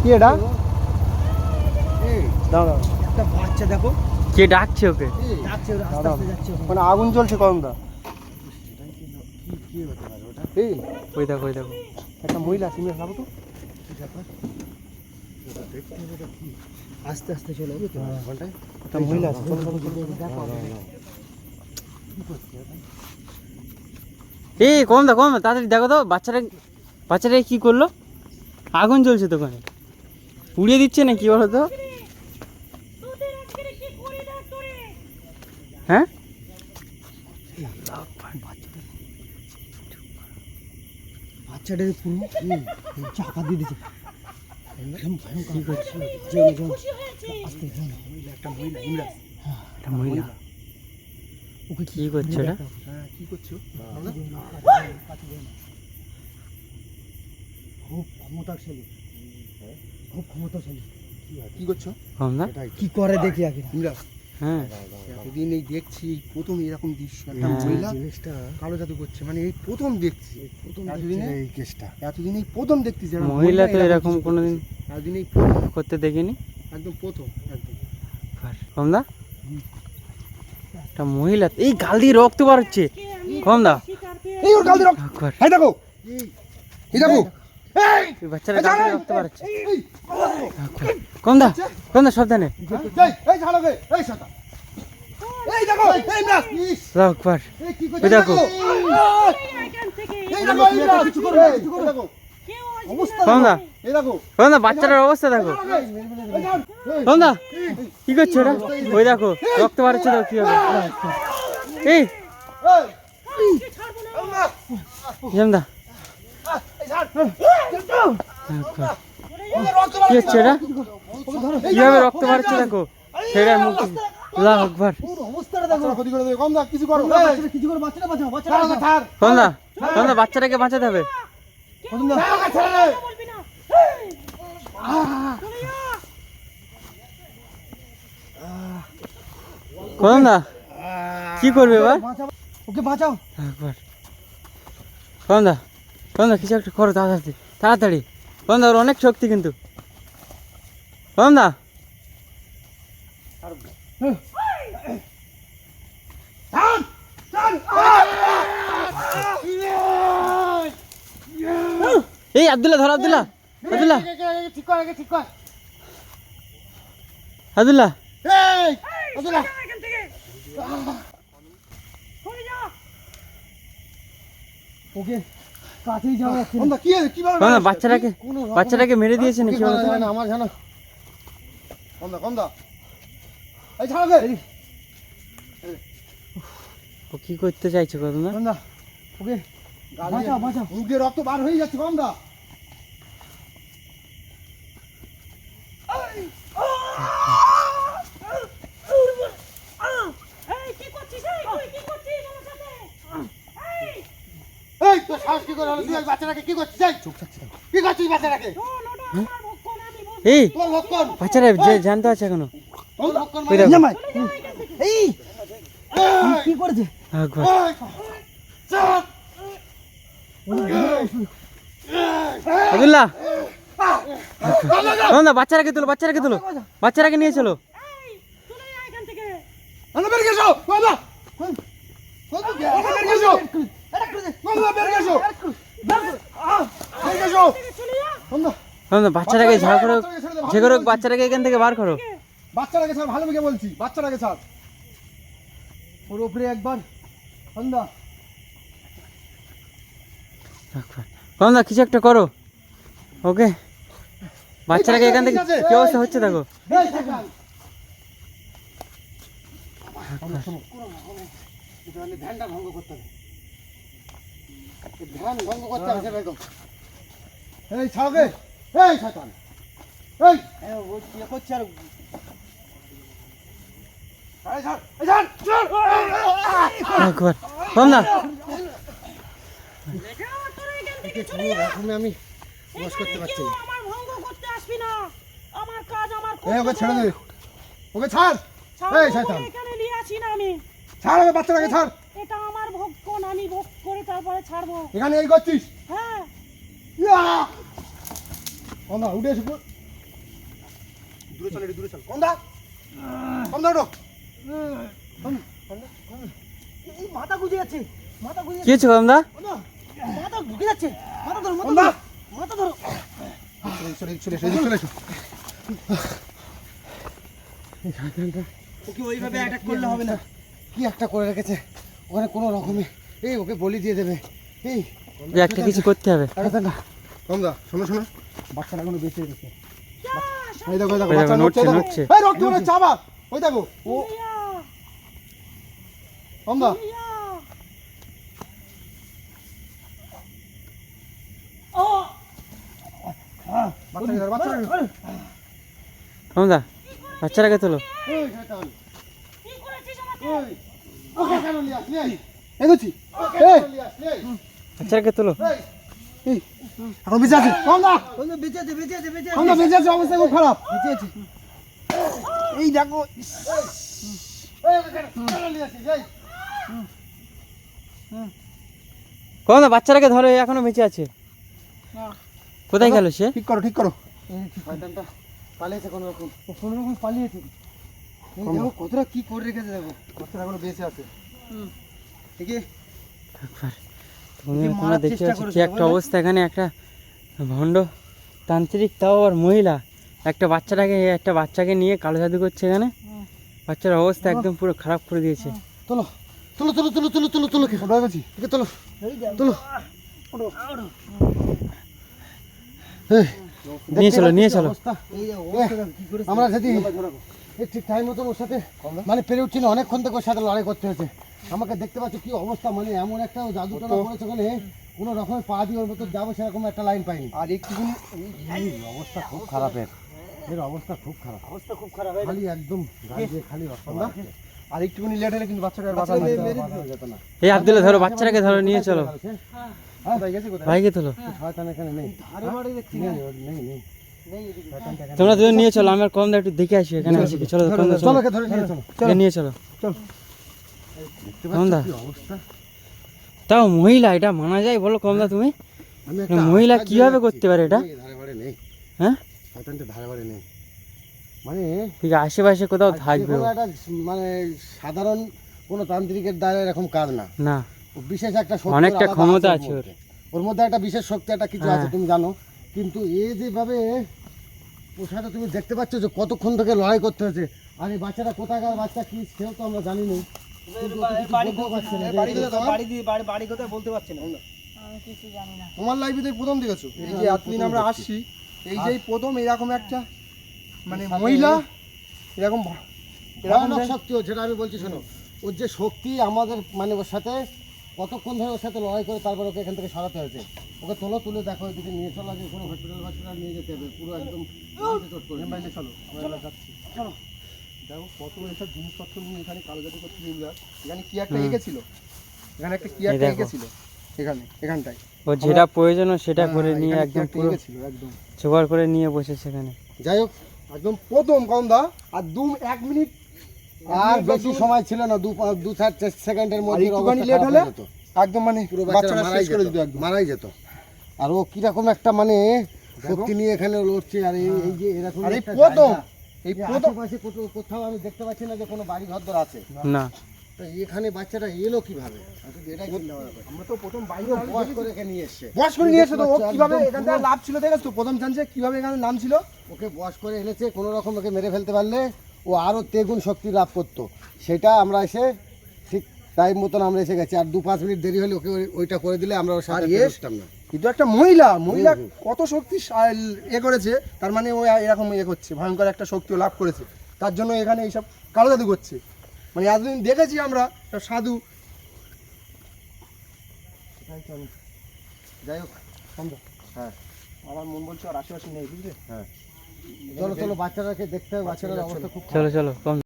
কি এটা? দাঁড়া, একটা বাচ্চা দেখো, কে ডাকছে ওকে? যাচ্ছে ওরা আস্তে আস্তে যাচ্ছে ওখানে। মানে আগুন জ্বলছে করমদা। কি হতে পারে ওটা? এই ওই দেখো ওই দেখো। একটা মহিলা আছে, ইমরান যাবো তো? কি ব্যাপার? ওটা দেখতে হবে, এটা কি? আস্তে আস্তে চলে যাবে তো ঘন্টায়। একটা মহিলা আছে, চলো চলো চলো। দেখো কি করছে ওটা? এই কম দা তাড়াতাড়ি দেখো তো, বাচ্চারা কি করলো? আগুন জ্বলছে তো ওখানে, পুড়িয়ে দিচ্ছে না কি বলো তো? হ্যাঁ বাচ্চাটার পুরো চাকা দিয়ে দিচ্ছে। কি করছে? আস্তে একটা মহিলা ইমরান। একটা মহিলা ওকে কি করছে এটা? হ্যাঁ কি করছো? খুব ক্ষমতাশালী, খুব ক্ষমতাশালী। কি করছো? কম দা কি করে দেখি আগে। ইমরান, হ্যাঁ এতদিন এই দেখছি, এই প্রথম এরকম দৃশ্য। একটা হ্যাঁ। মহিলা জিনিসটা কালো জাদু করছে, মানে এই প্রথম দেখছি। প্রথম এতদিনে এই কেসটা এতদিন এই প্রথম দেখছি যে একটা মহিলা তো এরকম কিছু কোনোদিন করতেছে। এতদিন এই প্রথম, করতে দেখিনি। একদম প্রথম, একদম। কম দা একটা মহিলা, এই গাল দিয়ে রক্ত বার হচ্ছে। কম দা এই ওর গাল দিয়ে রক্ত। একবার এই দেখো, এই দেখো, এই এই বাচ্চারা গাল দিয়ে রক্ত বার হচ্ছে। এই কম দা সাবধানে। এই ছাড়োগে, এই শাতা, এই দেখো, এই ইমরান, একবার এই কি ওই করছিস? দেখো। এই দেখো ইমরান, কিছু করবে, কিছু করবে, দেখো অবস্থা, কম দা এই দেখো, বাচ্চাটার অবস্থা দেখো। এই ছাড়, এই, কম দা কি করছো ওটা? ওই দেখো রক্ত বার হচ্ছে, দেখো কি হবে। এই এই, জামদা এই ছাড়, একবার ওকে রক্ত বার কি হচ্ছে এটা? কিভাবে রক্ত বার হচ্ছে দেখো ছেলের মুখ। আল্লাহু আকবার। পুরো অবস্থাটা দেখো। ক্ষতি করে দেবে, কম দা, কিছু করো, বাচ্চাটা কিছু করে, বাচ্চাটা বাঁচাও, বাচ্চাটা ছাড়, বাঁচাও। ছাড়, কম দা বাচ্চাটাকে বাঁচাতে হবে। প্রথম দা ছাড়, ছাড়, কম দা কি করবে এবার? বাঁচাও, ওকে বাঁচাও। একবার কম দা কিছু একটা করো তাড়াতাড়ি তাড়াতাড়ি। কম দা ওর অনেক শক্তি কিন্তু। কম দা এই আব্দুল্লাহ ধর, আব্দুল্লাহ ঠিক কর, আগে ঠিক কর, আব্দুল্লাহ এই, আব্দুল্লাহ, ওকে কাছেই যাওয়া যাচ্ছে কম দা, কি হয়েছে? কিভাবে কম দা মারছো? বাচ্চাটাকে মেরে দিয়েছে নাকি কি বলো তো? জানা না, আমার জানা, কম দা, এই ছাড়োগে, ও কি করতে চাইছে কত না? প্রথম দা ওকে গাল বাঁচাও, দিয়ে- বাঁচাও। মুখ দিয়ে রক্ত বার হয়ে যাচ্ছে, কম দা, এই তো শ্বাস কি করে হলো? তুই এই বাচ্চাটাকে কি করছিস? এই, কি করছিস বাচ্চাটাকে? এই তোর ভক্ষণ, বাচ্চারা জানতে আছে এখনো। তোর ভক্ষণ ওই মানে- দেখো। জামাই এই এই, কি করেছে? একবার এই, চাপ, আব্দুল্লাহ কম দা বাচ্চারাকে তুলো, বাচ্চারাকে নিয়ে চলো। আনো বের গেছো, কম দা, কম দা, বের গেছো, কম দা, বের গেছো, বের গেছো, কম দা, কম দা বাচ্চারাকে ঝাড় করো, যে করো বাচ্চারাকে এখান থেকে বার করো। বাচ্চাটাকে ছাড়, ভালো মেয়ে বলছি, বাচ্চাটাকে ছাড়, ওর উপরে একবার সন্ধ্যা একবার কম দা কিছু একটা করো ওকে। বাচ্চারাকে এখান থেকে কি অবস্থা হচ্ছে দেখো। এই থাকান, ধ্যানটা ভঙ্গ করতে হবে, ধ্যান ভঙ্গ করতে হবে সেরকম। এই ছাড়বে, এই শয়তান, এই, ও কি করছে আর এই ছাড়, এই ছাড়, ছাড়, একবার কম দা এখানে আমি বস করতে পারছি না। আমার ভঙ্গ করতে আসবি না, আমার কাজ আমার এই ওকে করতে ছেড়ে দে, হবে। ওকে ছাড়, ছাড়বো এই বলে শয়তান, এখানে নিয়ে আসি না আমি। ছাড় ওকে, বাচ্চাটাকে ছাড়, এটা আমার ভক্ষণ, আমি ভোগ করে তারপরে ছাড়বো। এখানে এই করছিস, হ্যাঁ ইয়া! ও না, উঠে এসে পড়। দূরে চল দূরে চল কম দা ওঠো এই মাথা গুজে যাচ্ছে, মাথা গুজে কি হচ্ছে কমদা? মাথা ঢুকে যাচ্ছে, মাথা ধরো, কম দা মাথা ধরো। চলে চলে এসো ওকে ওইভাবে অ্যাটাক করলে হবে না। কি একটা করে রেখেছে ওখানে কোনো রকমে, এই ওকে বলি দিয়ে দেবে। এই যে একটা কিছু করতে হবে। না কম দা শোনো বাচ্চাটা এখনো বেঁচে গেছে। এই দেখো ওই দেখো, বাচ্চা নড়ছে, দেখো নড়ছে। এই রক্ত মানে চাবা ওই দেখো ও কম দা বাচ্চাকে ধর বাচ্চাকে ধর। কমদা বাচ্চাটাকে তোলো। এই শয়তান কি করেছিস আমাকে? এই ওকে কেন নিয়ে আসলি এগোচ্ছি এই বাচ্চাটাকে তোলো। এই এখন বেঁচে আছে কম দা বেঁচে আছে, বেঁচে আছে, বেঁচে কম দা বেঁচে আছে অবস্থা খুব খারাপ বেঁচে আছে। এই দেখো এই ওকে কেন নিয়ে আসলি এই কমদা বাচ্চাটাকে ধরো, এ এখনো বেঁচে আছে। কোথায় গেল সে? ঠিক করো শয়তানটা পালিয়েছে কোনো রকম, কোনো রকম পালিয়েছে। এই দেখো কতটা কি করে রেখেছে, দেখো বাচ্চাটা এখনো বেঁচে আছে ঠিক আছে। তোমরা মারার দেখতে চেষ্টা পাচ্ছ কি করেছে, একটা বুঝলে? অবস্থা এখানে, একটা ভণ্ড তান্ত্রিক, তাও আবার মহিলা একটা বাচ্চাকে নিয়ে কালো জাদু করছে এখানে। বাচ্চার অবস্থা একদম পুরো খারাপ করে দিয়েছে। তোলো তোলো তোলো তোলো তোলো তোলো তোলো কে কোথায় গেছি একে তোলো তোলো। এই, নিয়ে চলো, নিয়ে চলো। অবস্থা, এই যে অবস্থা কি করেছে। আমরা যদি এই ঠিক টাইম মতন ওর সাথে মানে পেরে উঠছি না, অনেকক্ষণ থেকে ওর সাথে লড়াই করতে হয়েছে। আমাকে দেখতে পাচ্ছ কি অবস্থা, মানে এমন একটা জাদু টানা করেছে ওখানে, কোনো রকমের পা দিয়ে ওর মতো যাবো সেরকম একটা লাইন পাইনি। আর একটুখানি এই অবস্থা খুব খারাপ, এর অবস্থা খুব খারাপ, অবস্থা খুব খারাপ। খালি একদম গায়ে দিয়ে খালি রক্ত বেরোচ্ছে। আর একটুখানি লেট হলে কিন্তু বাচ্চাটা আর বাঁচা বাচ্চাকে না মেরে দিতে যেত না। এই আব্দুল্লাহ ধরো, বাচ্চাটাকে ধরো, নিয়ে চলো। কোথায় গেছে কোথায় ভাইকে তোলো। শয়তান এখানে নেই, আরে বাড়ি দেখছি নেই নেই নেই। শয়তানটা এখানে তোমরা দুজন নিয়ে চলো, আমার কমদা একটু দেখে আসি এখানে আছে কি। চলো কমদা চলো চলো, ওকে ধরে নিয়ে চলো। এ নিয়ে চলো। দেখতে কমদা। পাচ্ছ কি অবস্থা। তাও মহিলা, এটা মানা যায় বলো কমদা তুমি? আমি একটা মহিলা আশা কিভাবে দিয়ে করতে পারে এটা? এই ধারে বাড়ে নেই, হ্যাঁ শয়তানটা ধারে বাড়ে নেই, মানে ঠিক আশেপাশে কোথাও থাকবে যেকোনো ও। একটা মানে সাধারণ কোনো তান্ত্রিকের দ্বারা এরকম কাজ না। না, ও বিশেষ একটা শক্তি, অনেকটা আলাদা ক্ষমতা ওর আছে ওর। মধ্যে। ওর মধ্যে একটা বিশেষ শক্তি, একটা কিছু আছে, হ্যাঁ। তুমি জানো। কিন্তু এ যেভাবে ওর সাথে তুমি দেখতে পাচ্ছ যে কতক্ষণ থেকে লড়াই করতে হয়েছে। আর এই বাচ্চাটা কোথাকার বাচ্চা কি সেও তো আমরা জানি না, কিন্তু ওকে কিছু বলতেও পারছি না। বাড়ি কোথায় তোমার? বাড়ি কোথায় বলতে পারছি না। আমি কিছু জানি না। তোমার লাইফে তো প্রথম দেখেছো এই যে এতদিন আমরা আসছি এই যে প্রথম এরকম একটা মানে মহিলা এরকম ভয়ানক শক্তি ওর, যেটা আমি বলছি শোনো, ওর যে শক্তি আমাদের মানে ওর সাথে কতক্ষণ ধরে ওর সাথে লড়াই করে তারপর ওকে এখান থেকে সরাতে হয়েছে। ওকে তুলে দেখো, এদিকে নিয়ে চলো, যে কোনো হসপিটাল নিয়ে যেতে হবে, পুরো একদম চোট করে। বাইরে চলো আমরা এবার যাচ্ছি চলো দেখো কত এসব জিনিসপত্র নিয়ে এখানে কালো জাদু করতে নিয়ে এখানে কি একটা এঁকেছিল, এখানে একটা কি একটা দেখো। এঁকেছিল এখানটায় ও যেটা প্রয়োজন ও সেটা করে হ্যাঁ, নিয়ে এখানে কি একদম একটা পুরো এঁকেছিল একদম জোগাড় করে নিয়ে বসে সেখানে। যাই হোক, একদম প্রথম কম দা আর 1 মিনিট আর বেশি সময় ছিল না, 2-4 সেকেন্ডের মধ্যে ওর একটুখানি অবস্থা লেট খারাপ হলে হয়ে যেত। একদম মানে পুরো বাচ্চাটা বাচ্চারা শেষ করে দিত একদম মারাই যেত। আর ও কিরকম একটা মানে শক্তি নিয়ে এখানে লড়ছে। আর এই যে এরকম আর এই একটা প্রথম জায়গা, এই যে প্রথম আশেপাশে কোথাও আমি দেখতে পাচ্ছি না যে কোনো বাড়ি ঘর আছে। না, তো এখানে বাচ্চাটা এলো কিভাবে? এটাই চিন্তা ভাবনা করি। আমরা তো প্রথম বাইরে পুরো বস করে এখানে নিয়ে এসছে। বস করে নিয়ে এসে তো ও দেখতে পাচ্ছ কিভাবে একদম এখান থেকে লাভ ছিল দেখেছো তো প্রথম চান্সে কিভাবে এখানে নাম ছিল ওকে বস করে এনেছে, কোনো রকম ওকে মেরে ফেলতে পারলে ও আরও তেগুণ শক্তি লাভ করতো। সেটা আমরা এসে ঠিক টাইম মতন আমরা এসে গেছি। আর 2-5 মিনিট দেরি হলে ওকে ওইটা করে দিলে আমরা ওর সাথে বসতাম না। কিন্তু একটা মহিলা কত শক্তি এ করেছে, তার মানে ও এরকম ইয়ে করছে, ভয়ঙ্কর একটা শক্তিও লাভ করেছে, তার জন্য এখানে এইসব কালো জাদু করছে। মানে এতদিন দেখেছি আমরা সব সাধু। যাই হোক, হ্যাঁ আমার মন বলছে আর আশেপাশে নেই বুঝলে। চলো চলো বাচ্চাটাকে দেখতে হবে, বাচ্চাটার অবস্থা খুব চলো চলো কম